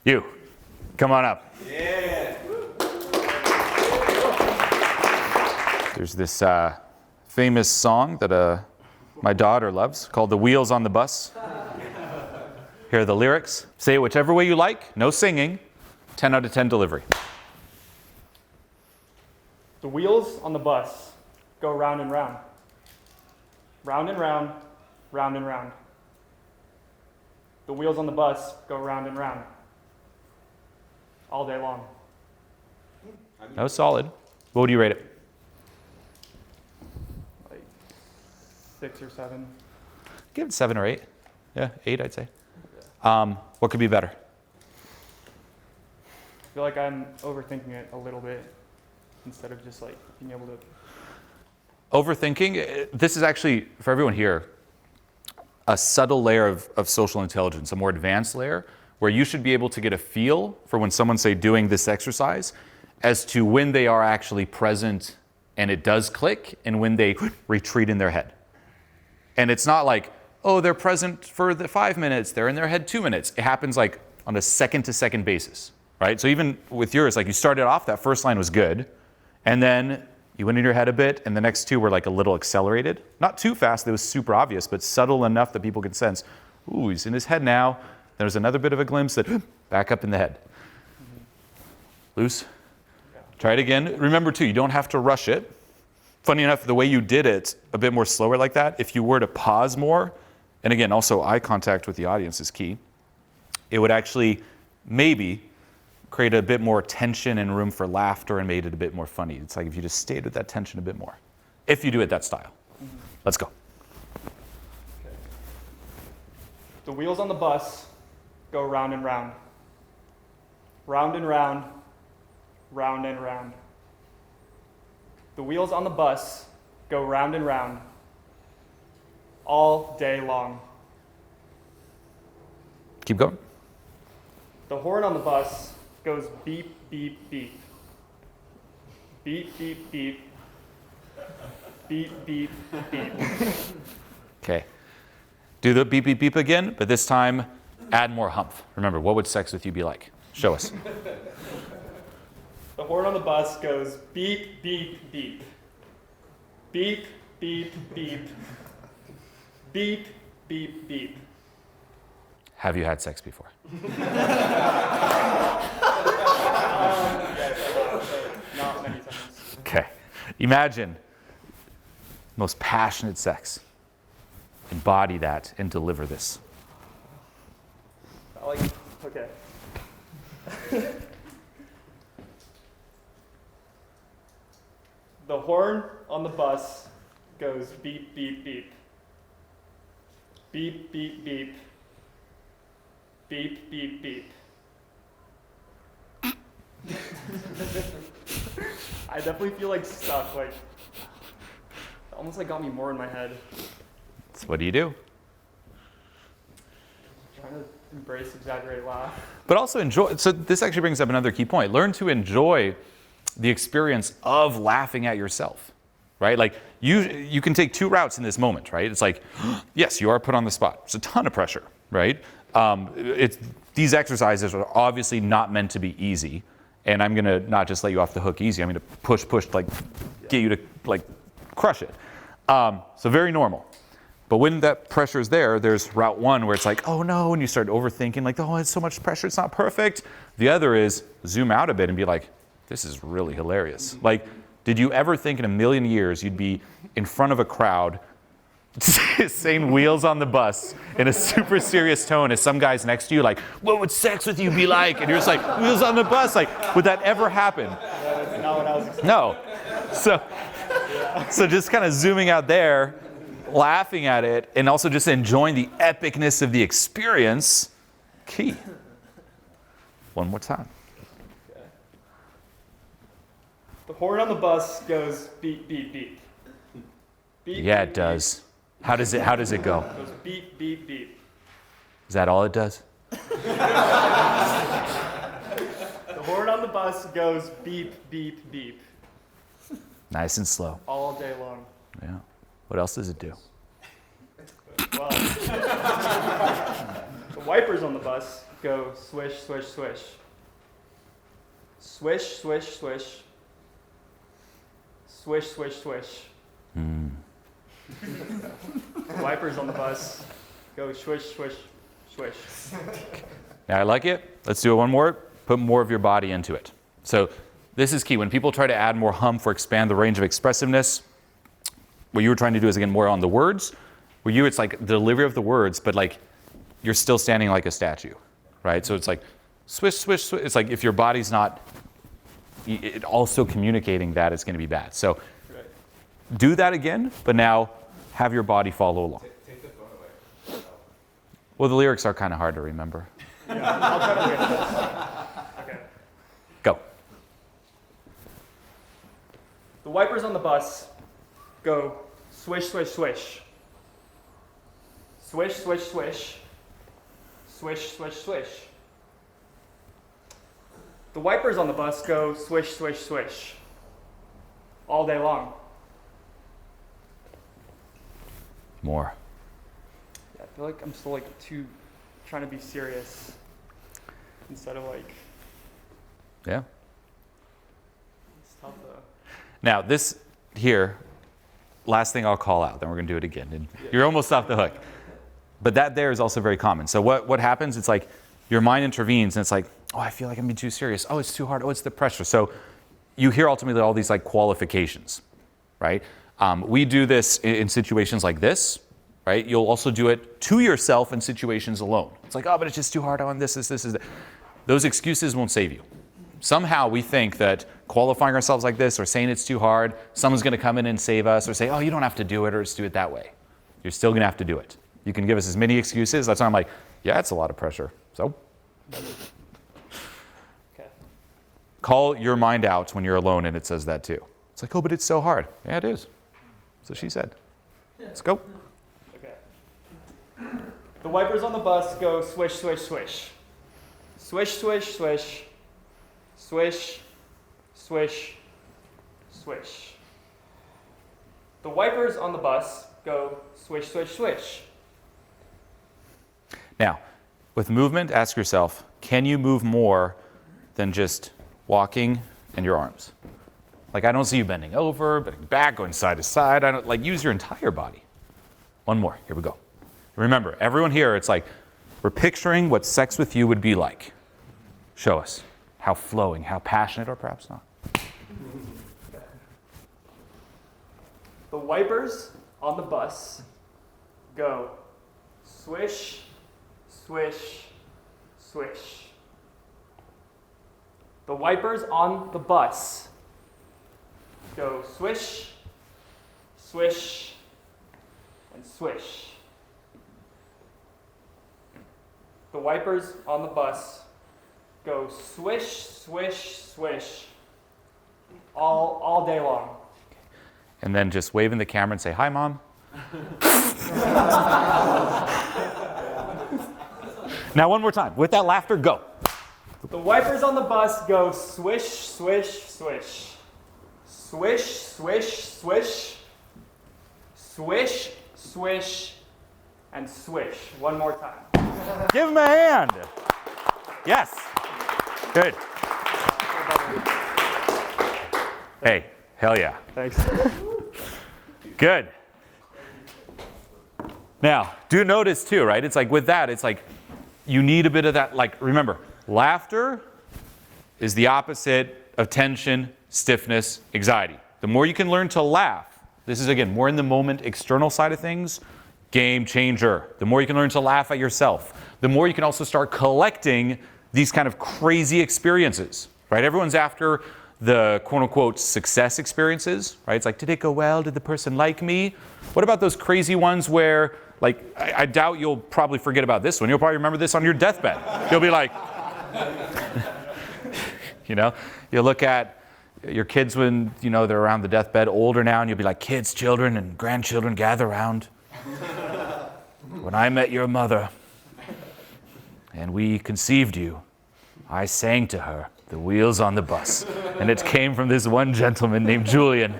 You, come on up. Yeah. There's this famous song that my daughter loves called The Wheels on the Bus. Here are the lyrics. Say it whichever way you like, no singing, 10 out of 10 delivery. The wheels on the bus go round and round. Round and round, round and round. The wheels on the bus go round and round. All day long. That was solid. What would you rate it? Like 6 or 7. Give it 7 or 8. Yeah, 8 I'd say. What could be better? I feel like I'm overthinking it a little bit instead of just like being able to. Overthinking, this is actually, for everyone here, a subtle layer of social intelligence, a more advanced layer, where you should be able to get a feel for when someone's, say, doing this exercise as to when they are actually present and it does click and when they retreat in their head. And it's not like, oh, they're present for the 5 minutes, they're in their head 2 minutes. It happens like on a second-to-second basis, right? So even with yours, like you started off, that first line was good, and then you went in your head a bit, and the next two were like a little accelerated. Not too fast, it was super obvious, but subtle enough that people could sense, ooh, he's in his head now. There's another bit of a glimpse that back up in the head. Loose. Try it again. Remember too, you don't have to rush it. Funny enough, the way you did it, a bit more slower like that, if you were to pause more, and again, also eye contact with the audience is key, it would actually maybe create a bit more tension and room for laughter and made it a bit more funny. It's like if you just stayed with that tension a bit more. If you do it that style. Let's go. Okay. The wheels on the bus go round and round. Round and round, round and round. The wheels on the bus go round and round all day long. Keep going. The horn on the bus goes beep, beep, beep. Beep, beep, beep. Beep, beep, beep. Okay. Do the beep, beep, beep again, but this time add more humph. Remember, what would sex with you be like? Show us. The horn on the bus goes beep, beep, beep. Beep, beep, beep. Beep, beep, beep. Have you had sex before? Not many times. Okay. Imagine most passionate sex. Embody that and deliver this. Okay. The horn on the bus goes beep, beep, beep. Beep, beep, beep. Beep, beep, beep. I definitely feel like stuck, like, almost like got me more in my head. So what do you do? Trying to embrace, exaggerate, laugh. But also enjoy. So this actually brings up another key point. Learn to enjoy the experience of laughing at yourself, right? Like you can take two routes in this moment, right? It's like, yes, you are put on the spot. It's a ton of pressure, right? These exercises are obviously not meant to be easy, and I'm gonna not just let you off the hook easy. I'm gonna push, like get you to like crush it. So very normal. But when that pressure is there, there's route one where it's like, oh no, and you start overthinking, like, oh, it's so much pressure, it's not perfect. The other is zoom out a bit and be like, this is really hilarious. Like, did you ever think in a million years you'd be in front of a crowd saying wheels on the bus in a super serious tone as some guy's next to you like, what would sex with you be like? And you're just like, wheels on the bus, like, would that ever happen? That's not what I was expecting. No. So just kind of zooming out there, laughing at it, and also just enjoying the epicness of the experience, key. One more time. Okay. The horn on the bus goes beep, beep, beep. Beep, Yeah, beep, it does. How does it go? Beep. It goes beep, beep, beep. Is that all it does? The horn on the bus goes beep, beep, beep. Nice and slow. All day long. Yeah. What else does it do? Well, the wipers on the bus go swish, swish, swish. Swish, swish, swish. Swish, swish, swish. Mm. The wipers on the bus go swish, swish, swish. Now, I like it. Let's do it one more. Put more of your body into it. So this is key. When people try to add more humph or expand the range of expressiveness, what you were trying to do is, again, more on the words. Where you, it's like the delivery of the words, but like you're still standing like a statue, right? So it's like swish, swish, swish. It's like if your body's not it also communicating that, it's going to be bad. So do that again, but now have your body follow along. Take the phone away. Well, the lyrics are kind of hard to remember. Yeah, I'll try to look at this. Okay. Go. The wipers on the bus go swish, swish, swish. Swish, swish, swish. Swish, swish, swish. The wipers on the bus go swish, swish, swish. All day long. More. Yeah, I feel like I'm still trying to be serious instead of Yeah. it's tough though. Now, this here, last thing I'll call out, then we're going to do it again. And you're almost off the hook. But that there is also very common. So what happens, it's like your mind intervenes and it's like, oh, I feel like I'm being too serious. Oh, it's too hard. Oh, it's the pressure. So you hear ultimately all these like qualifications, right? We do this in situations like this, right? You'll also do it to yourself in situations alone. It's like, oh, but it's just too hard on this. Those excuses won't save you. Somehow we think that qualifying ourselves like this or saying it's too hard, someone's going to come in and save us or say, oh, you don't have to do it or just do it that way. You're still going to have to do it. You can give us as many excuses. That's why I'm like, yeah, it's a lot of pressure. So Okay. call your mind out when you're alone and it says that too. It's like, oh, but it's so hard. Yeah, it is. So she said. Let's go. Okay. The wipers on the bus go swish, swish, swish. Swish, swish, swish. Swish, swish, swish. The wipers on the bus go swish, swish, swish. Now, with movement, ask yourself, can you move more than just walking and your arms? Like, I don't see you bending over, bending back, going side to side. I don't, like, use your entire body. One more. Here we go. Remember, everyone here, it's like we're picturing what sex with you would be like. Show us how flowing, how passionate, or perhaps not. The wipers on the bus go swish, swish, swish. The wipers on the bus go swish, swish, and swish. The wipers on the bus go swish, swish, swish all day long. And then just wave in the camera and say, hi, Mom. Now, one more time. With that laughter, go. The wipers on the bus go swish, swish, swish. Swish, swish, swish. Swish, swish, and swish. One more time. Give him a hand. Yes. Good. Hey, hell yeah. Thanks. Good. Now, do notice too, right? It's like with that, it's like you need a bit of that. Like, remember, laughter is the opposite of tension, stiffness, anxiety. The more you can learn to laugh, this is again more in the moment, external side of things, game changer. The more you can learn to laugh at yourself, the more you can also start collecting these kind of crazy experiences, right? Everyone's after the quote unquote success experiences, right? It's like, did it go well? Did the person like me? What about those crazy ones where, like, I doubt you'll probably forget about this one. You'll probably remember this on your deathbed. You'll be like, you look at your kids when, they're around the deathbed, older now, and you'll be like, kids, children, and grandchildren, gather around. When I met your mother and we conceived you, I sang to her, the wheels on the bus. And it came from this one gentleman named Julien.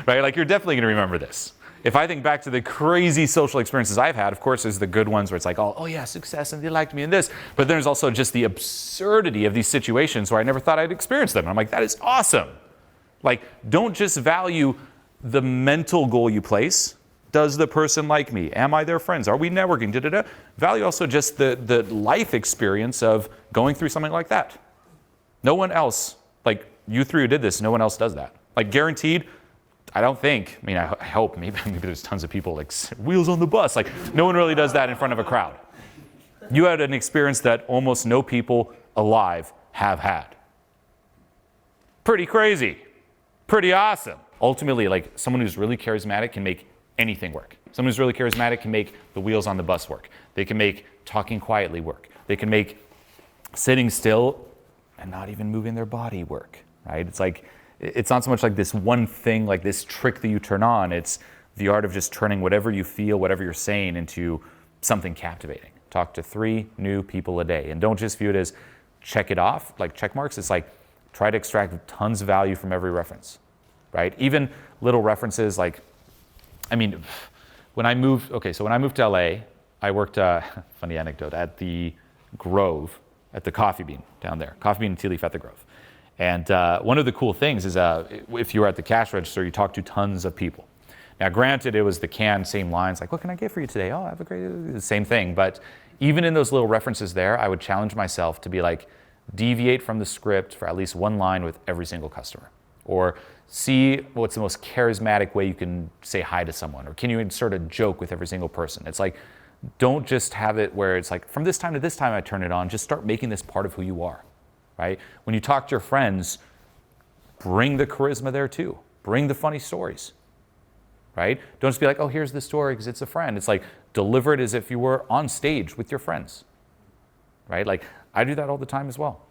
Right? Like, you're definitely going to remember this. If I think back to the crazy social experiences I've had, of course, there's the good ones where it's like, oh yeah, success, and they liked me in this. But there's also just the absurdity of these situations where I never thought I'd experience them. And I'm like, that is awesome. Like, don't just value the mental goal you place. Does the person like me? Am I their friends? Are we networking? Da-da-da. Value also just the life experience of going through something like that. No one else, like you three who did this, no one else does that. Like guaranteed, I don't think, I mean, I hope, maybe there's tons of people like wheels on the bus. Like no one really does that in front of a crowd. You had an experience that almost no people alive have had. Pretty crazy. Pretty awesome. Ultimately, like someone who's really charismatic can make anything work. Someone who's really charismatic can make the wheels on the bus work. They can make talking quietly work. They can make sitting still and not even moving their body work, right? It's like, it's not so much like this one thing, like this trick that you turn on. It's the art of just turning whatever you feel, whatever you're saying into something captivating. Talk to 3 new people a day. And don't just view it as check it off, like check marks. It's like try to extract tons of value from every reference, right? Even little references like, I mean, when I moved to LA, I worked, funny anecdote, at the Grove, at the Coffee Bean down there, Coffee Bean and Tea Leaf at the Grove. And one of the cool things is if you were at the cash register, you talked to tons of people. Now, granted, it was the same lines, like, what can I get for you today? Oh, have a great, same thing. But even in those little references there, I would challenge myself to be like, deviate from the script for at least one line with every single customer. Or see what's the most charismatic way you can say hi to someone. Or can you insert a joke with every single person? It's like, don't just have it where it's like, from this time to this time I turn it on. Just start making this part of who you are, right? When you talk to your friends, bring the charisma there too. Bring the funny stories, right? Don't just be like, oh, here's the story because it's a friend. It's like, deliver it as if you were on stage with your friends, right? Like, I do that all the time as well.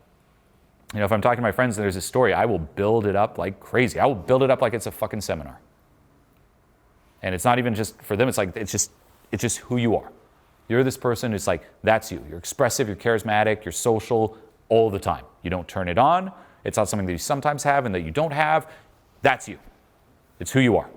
You know, if I'm talking to my friends and there's a story, I will build it up like crazy. I will build it up like it's a fucking seminar. And it's not even just for them. It's like, it's just who you are. You're this person who's like, that's you. You're expressive, you're charismatic, you're social all the time. You don't turn it on. It's not something that you sometimes have and that you don't have. That's you. It's who you are.